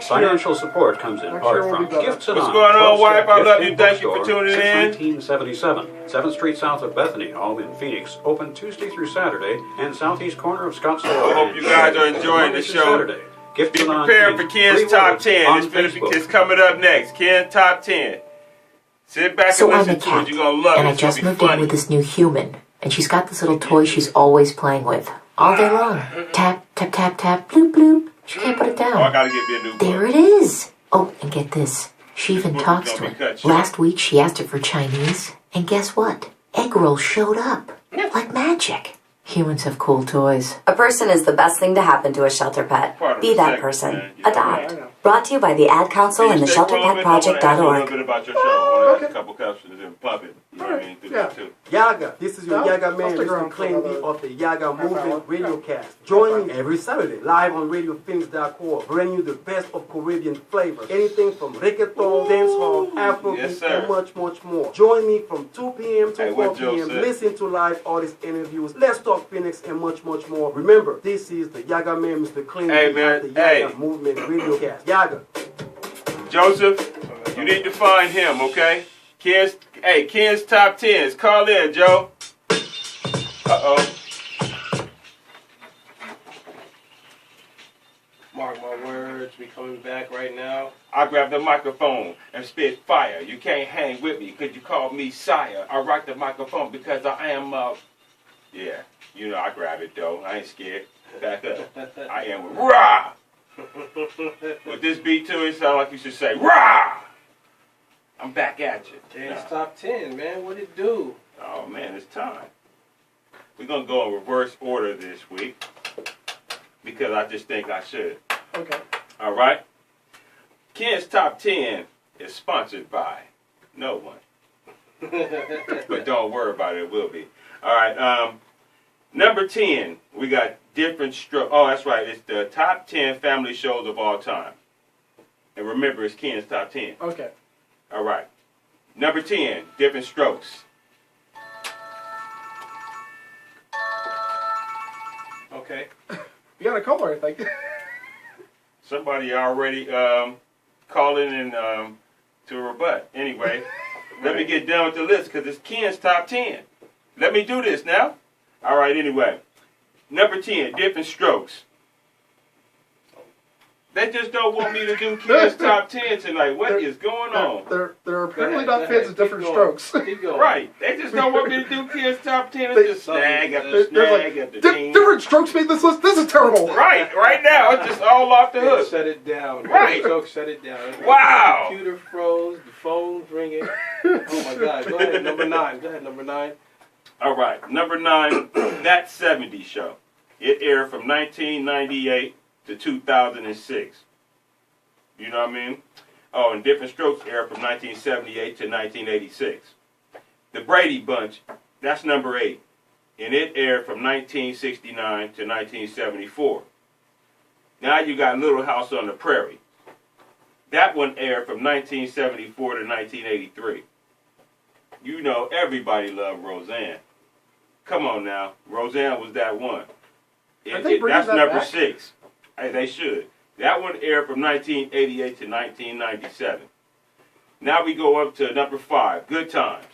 Financial support comes in part from Gifts and What's going on, wife? I love you. Thank you for tuning in. 1977, 7th Street south of Bethany, home in Phoenix, open Tuesday through Saturday, and southeast corner of Scottsdale. I hope you guys are enjoying the show. Be prepared for Ken's Top 10. It's coming up next. Ken's Top 10. Sit back and listen to it. You're going to love it. And I just moved in with this new human, and she's got this little toy she's always playing with, all day long. Tap, tap, tap, tap, bloop, bloop. She can't put it down. Oh, I gotta get me a new there it is. Oh, and get this. She even talks to it. Last week she asked it for Chinese, and guess what? Egg rolls showed up. Like magic. Humans have cool toys. A person is the best thing to happen to a shelter pet. Be that person. Adopt. Brought to you by the Ad Council and the ShelterPetProject.org. A little bit about your show. I want to ask a couple questions and pump it. You know what I mean? Through that too. Yaga, this is your Yaga man, Mr. Clean Beat of the Yaga Movement Radiocast. Join me every Saturday live on RadioPhoenix.org, bringing you the best of Caribbean flavors. Anything from reggaeton, dancehall, Afrobeat, and much, much more. Join me from 2 p.m. to 4 p.m. Listen to live artist interviews. Let's talk Phoenix and much, much more. Remember, this is the Yaga man, Mr. Clean Beat of the Yaga Movement Radiocast. Yaga. Joseph, you need to find him, okay? Ken's top 10s. Call in, Joe. Uh-oh. Mark my words, we coming back right now. I grab the microphone and spit fire. You can't hang with me because you call me sire. I rock the microphone because I am, yeah. You know I grab it, though. I ain't scared. Back up. I am rah! With this beat to it, sound like you should say, "Rah!" I'm back at you. Ken's Top 10, man. What it do? Oh, man, it's time. We're going to go in reverse order this week because I just think I should. Okay. All right? Ken's Top 10 is sponsored by no one. But don't worry about it. It will be. All right. Number 10, we got Different Strokes. Oh, that's right. It's the top 10 family shows of all time. And remember, it's Ken's Top 10. Okay. All right. Number 10, Different Strokes. Okay. You got a caller, I think. Somebody already calling in to rebut. Anyway, let me get down with the list because it's Ken's Top 10. Let me do this now. All right, anyway. Number 10, Different Strokes. They just don't want me to do Ken's Top 10 tonight. What is going on? They're apparently not fans of Different Strokes. Right. They just don't want me to do Ken's Top 10. It's just snag after snag after thing. Different Strokes made this list. This is terrible. Right now, it's just all off the hook. Shut it down. Right. Strokes, shut it down. Wow. The computer froze. The phone's ringing. Oh, my God. Go ahead, number 9. Number 9. All right. Number 9, That 70s Show. It aired from 1998 to 2006. You know what I mean? Oh, and Different Strokes aired from 1978 to 1986. The Brady Bunch, that's number 8. And it aired from 1969 to 1974. Now you got Little House on the Prairie. That one aired from 1974 to 1983. You know everybody loved Roseanne. Come on now. Roseanne was that one. That's number 6. Hey, they should. That one aired from 1988 to 1997. Now we go up to number 5, Good Times.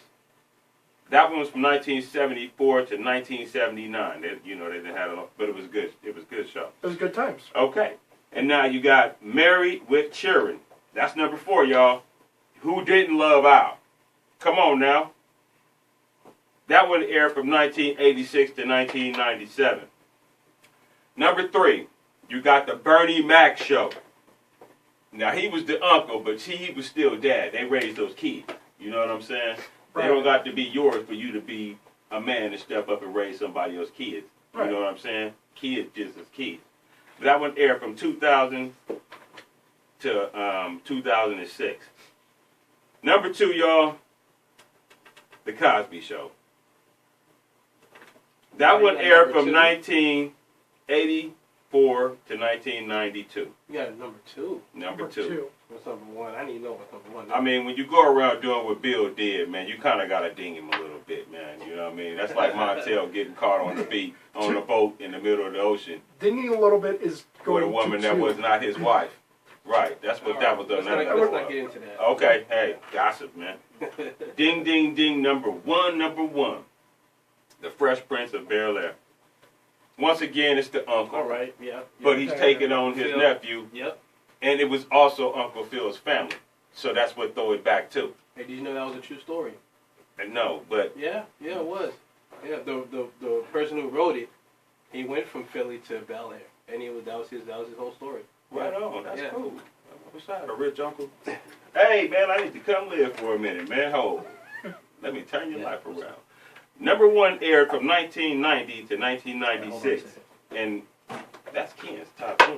That one was from 1974 to 1979. They didn't have a lot, but it was good. It was a good show. It was Good Times. Okay. And now you got Married with Children. That's number 4, y'all. Who Didn't Love Al? Come on now. That one aired from 1986 to 1997. Number 3, you got the Bernie Mac Show. Now, he was the uncle, but he was still dad. They raised those kids. You know what I'm saying? Right. They don't got to be yours for you to be a man and step up and raise somebody else's kids. You know what I'm saying? Kids just as kids. But that one aired from 2000 to 2006. Number 2, y'all, The Cosby Show. That one aired from 1984 to 1992. You got number 2. Number 2. What's number 1? I need to know what's number 1. I mean, when you go around doing what Bill did, man, you kind of got to ding him a little bit, man. You know what I mean? That's like Montel getting caught on the beat, on a boat in the middle of the ocean. Dinging a little bit is going with a woman that was not his wife. Right. That's what that was done. Let's not get into that. Okay. Hey, gossip, man. Ding, ding, ding. Number one. The Fresh Prince of Bel-Air. Once again, it's the uncle. All right, yeah. But he's taking on his nephew. Yep. And it was also Uncle Phil's family. So that's what throw it back to. Hey, did you know that was a true story? No, but... Yeah, it was. Yeah, the person who wrote it, he went from Philly to Bel-Air. And that was his whole story. Right on. That's cool. I wish I had a rich uncle. Hey, man, I need to come live for a minute, man. Hold. Let me turn your life around. Number 1 aired from 1990 to 1996, and that's Ken's Top 10.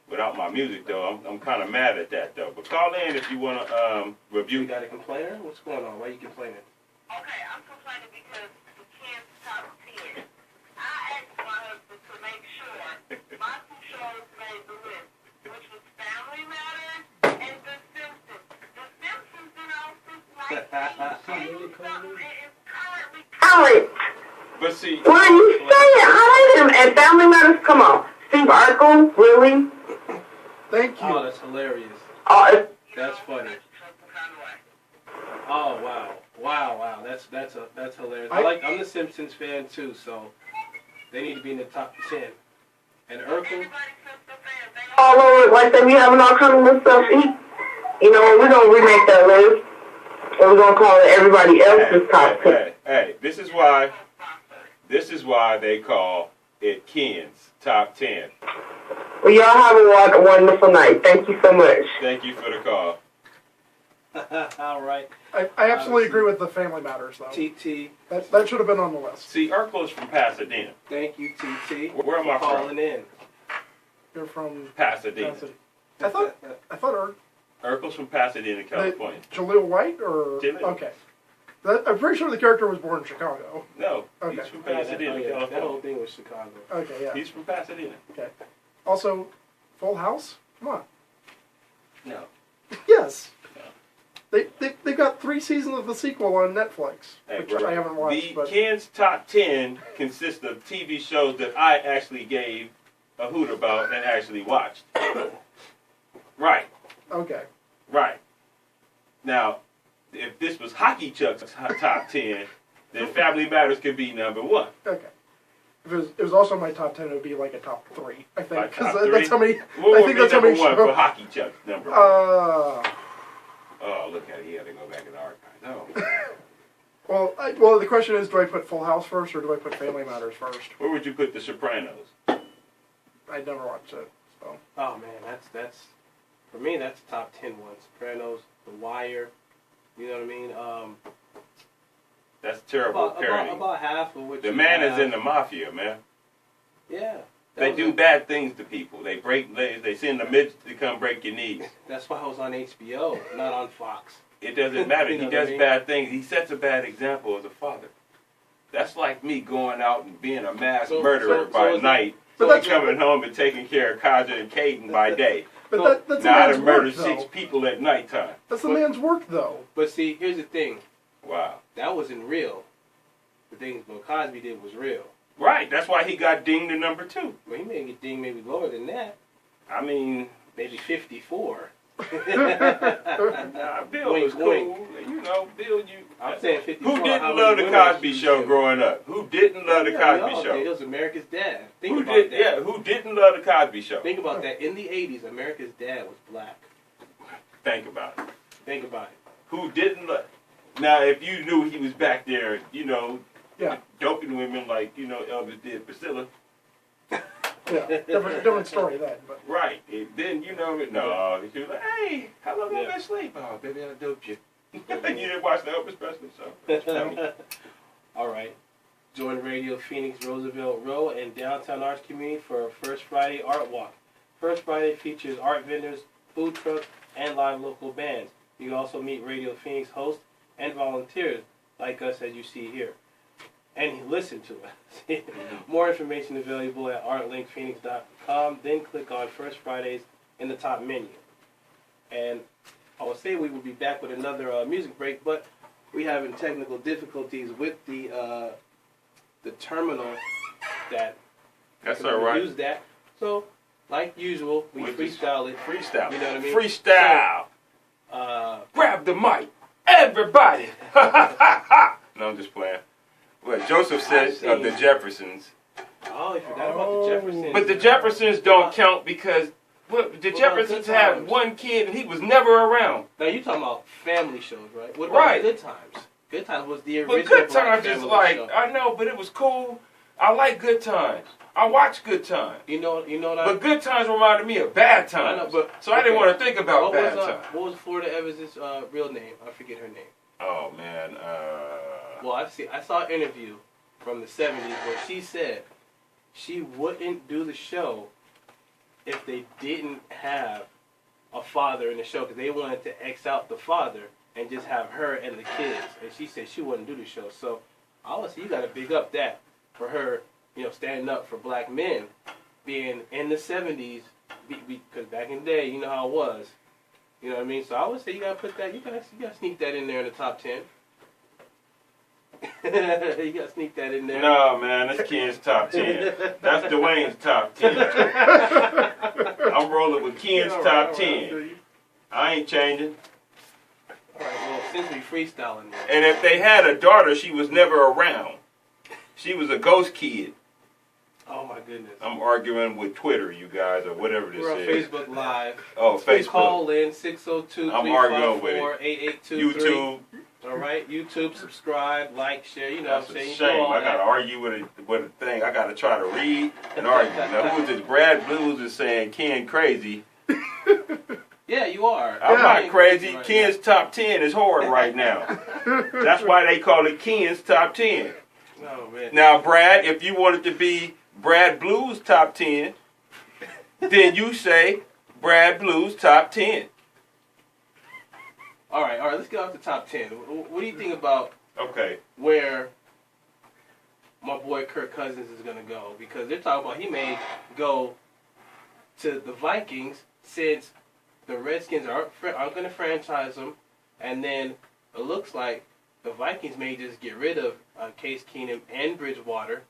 Without my music, though, I'm kind of mad at that, though. But call in if you want to review. You got a complainer? What's going on? Why are you complaining? Okay, I'm complaining because the Ken's Top 10. I asked my husband to make sure my 2 shows made the list, which was Family Matters and The Simpsons. The Simpsons, since 1980-something, it is currently Alex, but see, what are you saying? I hate him. And Family Matters, come on. Steve Urkel, really? Thank you. Oh, that's hilarious. That's funny. Oh, wow. That's hilarious. I'm the Simpsons fan too, so they need to be in the top 10. And Urkel. All over, like they be having all kinds of stuff. We're gonna remake that list. And we're gonna call it everybody else's top 10. Hey, this is why they call it Ken's Top 10. Well, y'all have a wonderful night. Thank you so much. Thank you for the call. All right. I absolutely agree with the Family Matters, though. TT. That should have been on the list. See, Urkel's from Pasadena. Thank you, TT. Where am I calling in? You're from Pasadena. I thought Urkel's from Pasadena, California. Jaleel White, or Jaleel. Okay. I'm pretty sure the character was born in Chicago. No, okay. He's from Pasadena, California. That whole thing was Chicago. Okay, yeah. He's from Pasadena. Okay. Also, Full House? Come on. No. Yes. They've got 3 seasons of the sequel on Netflix, which I haven't watched. The Ken's Top 10 consists of TV shows that I actually gave a hoot about and actually watched. Right. Okay. Right. Now, if this was Hockey Chuck's Top 10, then Family Matters could be number 1. Okay. If it was also my top 10, it would be like a top 3, I think. Top 3? That's how many. What I would think be that's how number many 1 for Hockey Chuck's number 1? Oh, look at it. He had to go back in the archives. Oh. Well, the question is, do I put Full House first or do I put Family Matters first? Where would you put The Sopranos? I never watched it, so. Oh man, that's for me. That's top 10 one. Sopranos, The Wire. You know what I mean? That's terrible parody. About half of what the man is in the mafia, man. Yeah. They do bad things to people. They send the midgets to come break your knees. That's why I was on HBO, not on Fox. It doesn't matter. You know He does what I mean? bad things. He sets a bad example as a father. That's like me going out and being a mass murderer by night, coming home and taking care of Kaja and Caden by day. But that's now a man's I murdered work, 6 people at nighttime. That's the man's work, though. But see, here's the thing. Wow. That wasn't real. The things Bill Cosby did was real. Right. That's why he got dinged to number 2. Well, he may get dinged maybe lower than that. I mean, maybe 54. Nah, Bill was cool. You know, Bill, I'm saying 54. Who didn't love the Cosby Show growing up? Who didn't love the Cosby Show? It was America's Dad. Who didn't love the Cosby Show? Think about that. In the 80s, America's Dad was black. Think about it. Think about it. Who didn't love? Now, if you knew he was back there, you know, doping women like, you know, Elvis did Priscilla. Yeah, different story then. But. Right. Then, you know, no, he was like, hey, how long have you been asleep? Oh, baby, I doped you. You didn't watch the Elvis Presley show? All right. Join Radio Phoenix Roosevelt Row and Downtown Arts Community for First Friday Art Walk. First Friday features art vendors, food trucks, and live local bands. You can also meet Radio Phoenix hosts and volunteers like us as you see here. And listen to us. More information available at artlinkphoenix.com. Then click on First Fridays in the top menu. And I would say we will be back with another music break, but we're having technical difficulties with the terminal that that's all right. Use that. So, like usual, we freestyle it. Freestyle. You know what I mean? Freestyle. So, grab the mic, everybody. No, I'm just playing. What Joseph said of the Jeffersons. Oh, you forgot about the Jeffersons. But the Jeffersons don't count because the Jeffersons had one kid and he was never around. Now you're talking about family shows, right? What about Good Times? Good Times was the original. But Good Times Black is like show. I know, but it was cool. I like Good Times. I watch Good Times. You know what But Good Times reminded me of Bad Times. I know, but so I didn't want to think about Bad Times. What was Florida Evans' real name? I forget her name. Oh man. Well, I saw an interview from the 70s where she said she wouldn't do the show if they didn't have a father in the show because they wanted to X out the father and just have her and the kids. And she said she wouldn't do the show. So obviously you got to big up that for her, you know, standing up for black men, being in the 70s because back in the day, you know how it was. You know what I mean? So I would say you got to put that, you got to sneak that in there in the top 10. You gotta sneak that in there. No, man, that's Ken's top 10. That's Dwayne's top 10. I'm rolling with Ken's top 10. I ain't changing. All right, well, since we freestyling. And if they had a daughter, she was never around. She was a ghost kid. Oh my goodness. I'm arguing with Twitter, you guys, or whatever this is. We're on Facebook Live. Oh, Facebook. Call in 602-354-8823. YouTube. All right, YouTube, subscribe, like, share. You know That's what I'm saying? a shame. I got to argue with a thing. I got to try to read and argue. Now, who is this? Brad Blues is saying Ken crazy. Yeah, you are. I'm not crazy. Right Ken's top 10 is hard right now. That's why they call it Ken's top 10. Oh, man. Now, Brad, if you wanted to be Brad Blues top 10, then you say Brad Blues top 10. All right, let's get off the top 10. What do you think about where my boy Kirk Cousins is going to go? Because they're talking about he may go to the Vikings since the Redskins aren't going to franchise him. And then it looks like the Vikings may just get rid of Case Keenum and Bridgewater.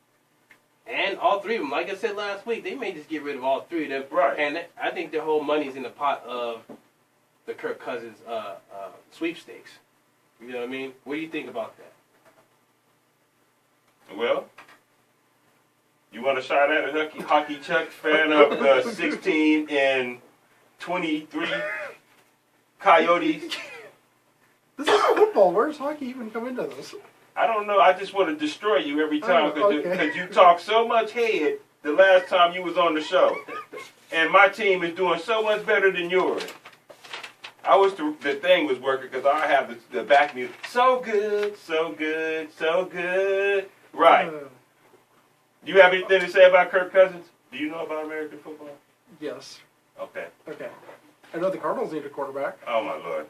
And all three of them, like I said last week, they may just get rid of all three of them. Right. And I think their whole money's in the pot of the Kirk Cousins sweepstakes. You know what I mean? What do you think about that? Well, you want a shot at it, Hockey Chuck, fan of 16 and 23 Coyotes? This is football. Where's hockey even come into this? I don't know. I just want to destroy you every time because you talk so much head the last time you was on the show. And my team is doing so much better than yours. I wish the thing was working because I have the back music. So good, so good, so good. Right. Do you have anything to say about Kirk Cousins? Do you know about American football? Yes. Okay. I know the Cardinals need a quarterback. Oh, my Lord.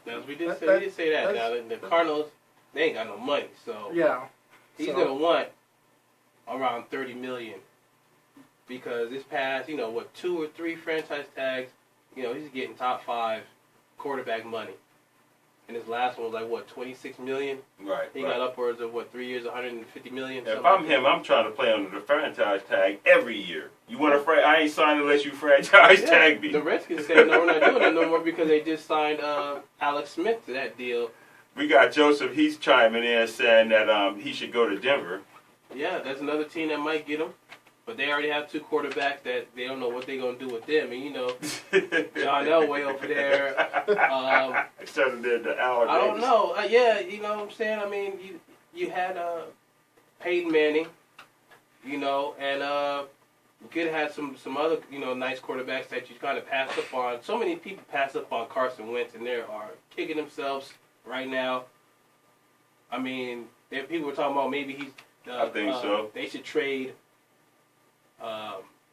Now, we did say that. Now, the Cardinals, they ain't got no money. So he's going to want around $30 million. Because this past, 2 or 3 franchise tags, he's getting top 5 quarterback money. And his last one was like, $26 million? Right. He got upwards of, 3 years, $150 million? If I'm him, I'm trying to play under the franchise tag every year. You want to I ain't signing unless you franchise tag me. The Redskins said, no, we're not doing that no more because they just signed Alex Smith to that deal. We got Joseph, he's chiming in saying that he should go to Denver. Yeah, that's another team that might get him. But they already have 2 quarterbacks that they don't know what they're going to do with them. And, John Elway over there. Instead of the Allen I don't know. Yeah, you know what I'm saying? I mean, you had Peyton Manning, and you could have had some other, nice quarterbacks that you kind of passed up on. So many people pass up on Carson Wentz, and they are kicking themselves right now. I mean, people were talking about maybe he's... I think so. They should trade...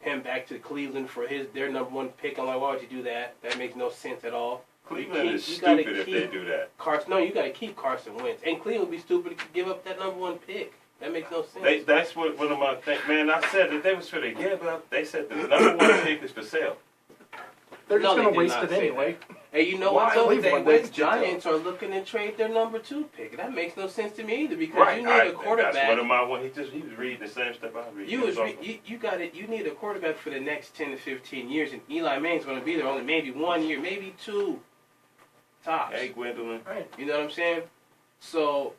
him back to Cleveland for their number 1 pick. I'm like, why would you do that? That makes no sense at all. Cleveland is stupid if they do that. You got to keep Carson Wentz. And Cleveland would be stupid to give up that number 1 pick. That makes no sense. That's what one of my things. Man, I said that they was for the give up. They said the number 1 pick is for sale. They're just going to waste it anyway. And you know what? The Giants are looking to trade their number 2 pick. That makes no sense to me either because you need a quarterback. That's one of my one. He was reading the same stuff I was reading. You need a quarterback for the next 10 to 15 years, and Eli Manning's going to be there only maybe 1 year, maybe 2 tops. Hey, Gwendolyn. Right. You know what I'm saying? So,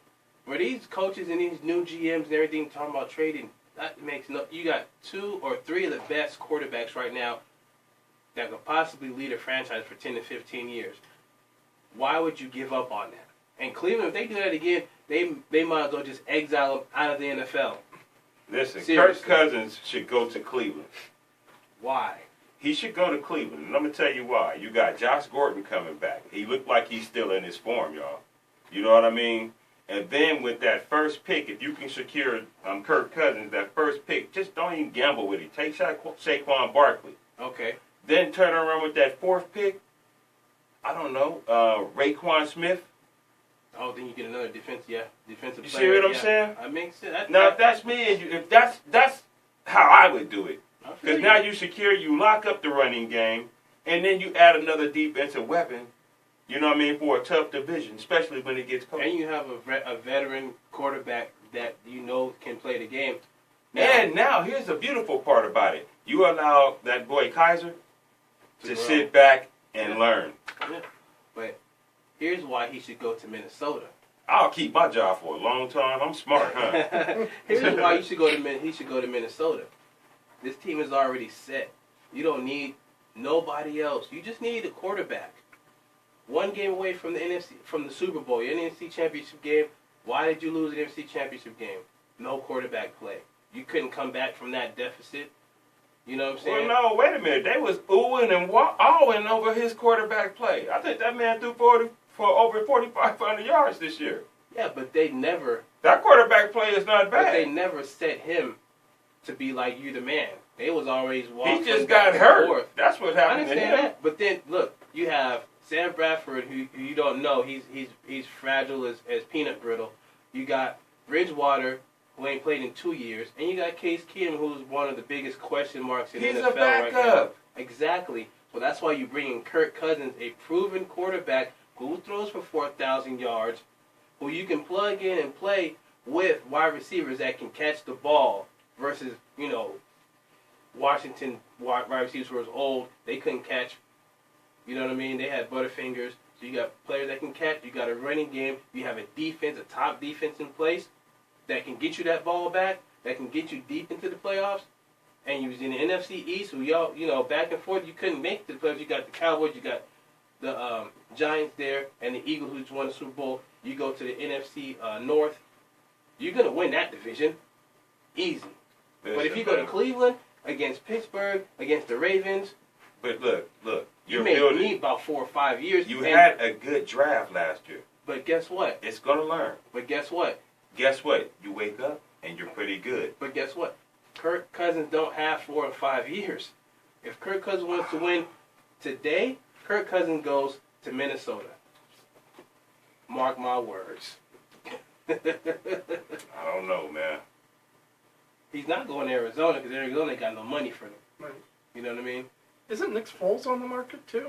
where these coaches and these new GMs and everything talking about trading, that makes no. You got 2 or 3 of the best quarterbacks right now that could possibly lead a franchise for 10 to 15 years. Why would you give up on that? And Cleveland, if they do that again, they might as well just exile him out of the NFL. Listen, seriously. Kirk Cousins should go to Cleveland. Why? He should go to Cleveland, and I'm going to tell you why. You got Josh Gordon coming back. He looked like he's still in his form, y'all. You know what I mean? And then with that first pick, if you can secure Kirk Cousins, that first pick, just don't even gamble with it. Take Saquon Barkley. Okay. Then turn around with that 4th pick. I don't know, Raekwon Smith. Oh, then you get another defensive player. You see what I'm saying? That makes sense. Now, if that's me, and if that's how I would do it. Because now you lock up the running game, and then you add another defensive weapon. You know what I mean, for a tough division, especially when it gets cold. And you have a veteran quarterback that can play the game. And now here's the beautiful part about it: you allow that boy Kaiser to sit back and learn. Yeah. But here's why he should go to Minnesota. I'll keep my job for a long time. I'm smart, huh? Here's why he should go to Minnesota. This team is already set. You don't need nobody else. You just need a quarterback. 1 game away from the Super Bowl, your NFC Championship game. Why did you lose the NFC Championship game? No quarterback play. You couldn't come back from that deficit. You know what I'm saying? Well, no, wait a minute. They was oohing and awing over his quarterback play. I think that man threw for over 4,500 yards this year. Yeah, but they never... That quarterback play is not bad. But they never set him to be like, you the man. They was always walking. He just got hurt. Forth. That's what happened to him. I understand that. But then, look, you have Sam Bradford, who you don't know. He's fragile as peanut brittle. You got Bridgewater, who ain't played in 2 years. And you got Case Keenum, who's one of the biggest question marks in the NFL right now. Exactly. So that's why you bring in Kirk Cousins, a proven quarterback who throws for 4,000 yards, who you can plug in and play with wide receivers that can catch the ball versus, Washington wide receivers who was old. They couldn't catch. You know what I mean? They had butterfingers. So you got players that can catch. You got a running game. You have a defense, a top defense in place that can get you that ball back, that can get you deep into the playoffs. And you was in the NFC East, who y'all, back and forth, you couldn't make the playoffs. You got the Cowboys, you got the Giants there, and the Eagles, who just won the Super Bowl. You go to the NFC North. You're going to win that division. Easy. But if you go to Cleveland, against Pittsburgh, against the Ravens. But look. You may need about 4 or 5 years. You had a good draft last year. But guess what? It's going to learn. But guess what? Guess what? You wake up and you're pretty good. But guess what? Kirk Cousins don't have 4 or 5 years. If Kirk Cousins wants to win today, Kirk Cousins goes to Minnesota. Mark my words. I don't know, man. He's not going to Arizona because Arizona ain't got no money for him. Right. You know what I mean? Isn't Nick Foles on the market too?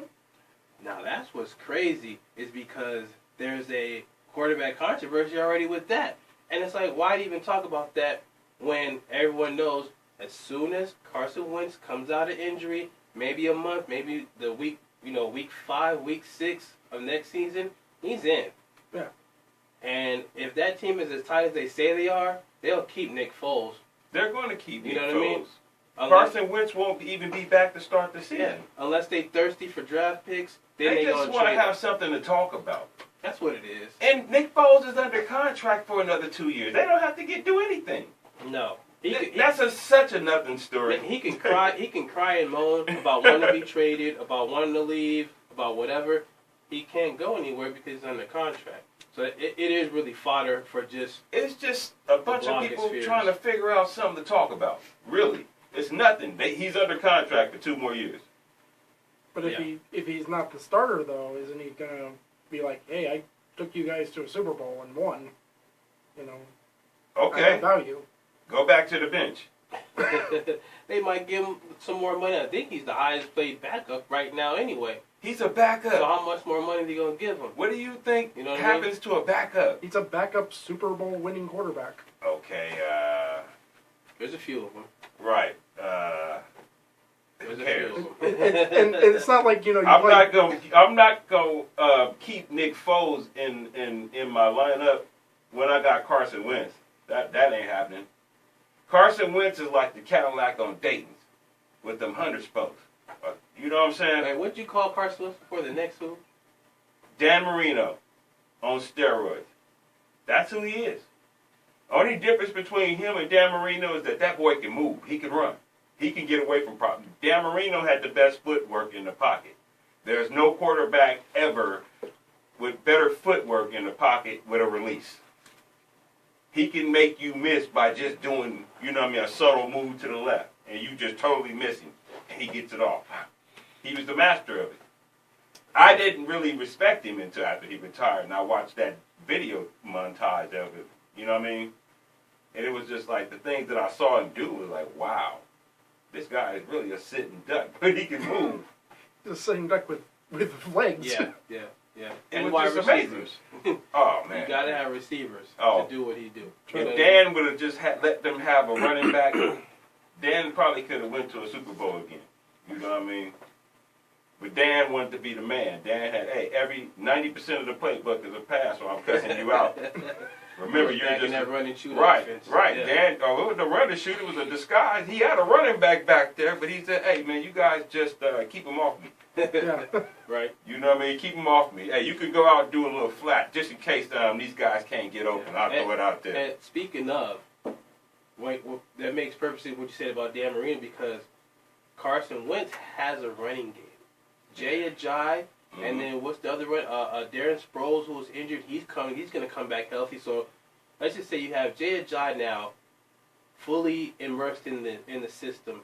Now that's what's crazy is because there's a quarterback controversy already with that. And it's like, why even talk about that when everyone knows as soon as Carson Wentz comes out of injury, maybe a month, maybe the week 5, week 6 of next season, he's in. Yeah. And if that team is as tight as they say they are, they'll keep Nick Foles. They're going to keep Nick Foles. You know what I mean? Carson Wentz won't even be back to start the season. Yeah, unless they thirsty for draft picks, then they just want to have something to talk about. That's what it is. And Nick Foles is under contract for another 2 years. They don't have to do anything. No. That's such a nothing story. He can cry. He can cry and moan about wanting to be traded, about wanting to leave, about whatever. He can't go anywhere because he's under contract. So it is really fodder for just... It's just a bunch of people trying to figure out something to talk about. Really. It's nothing. He's under contract for 2 more years. But if he's not the starter, though, isn't he going to be like, hey, I took you guys to a Super Bowl and won? Okay. I have value. Go back to the bench. They might give him some more money. I think he's the highest paid backup right now anyway. He's a backup. So how much more money are they going to give him? What do you think happens to a backup? He's a backup Super Bowl winning quarterback. Okay, there's a few of them. Right. There's a few of them. And it's not like, I'm not gonna keep Nick Foles in my lineup when I got Carson Wentz. That ain't happening. Carson Wentz is like the Cadillac on Dayton's with them 100 spokes. You know what I'm saying? Hey, what'd you call Carson Wentz before the next who? Dan Marino on steroids. That's who he is. Only difference between him and Dan Marino is that boy can move. He can run. He can get away from problems. Dan Marino had the best footwork in the pocket. There's no quarterback ever with better footwork in the pocket with a release. He can make you miss by just doing, a subtle move to the left, and you just totally miss him, and he gets it off. He was the master of it. I didn't really respect him until after he retired, and I watched that video montage of it. You know what I mean? And it was just like the things that I saw him do was like, wow, this guy is really a sitting duck, but he can move. He's a sitting duck with legs. Yeah. And it was just amazing. Oh, man. You got to have receivers to do what he do. If Dan would have just let them have a running back, Dan probably could have went to a Super Bowl again. You know what I mean? But Dan wanted to be the man. Dan had, every 90% of the playbook is a pass, or I'm cussing you out. Remember, you're just that running shooter right, offense. right. Yeah. Dan, it was the running shooter. It was a disguise. He had a running back there, but he said, "Hey, man, you guys just keep him off me." Right. You know what I mean? Keep him off me. Hey, you can go out and do a little flat just in case these guys can't get open. I'll throw it out there. And speaking of, that makes perfectly what you said about Dan Marino, because Carson Wentz has a running game. Jay Ajayi, and then what's the other one? Darren Sproles, who was injured. He's coming. He's going to come back healthy. So let's just say you have Jay Ajayi now, fully immersed in the system.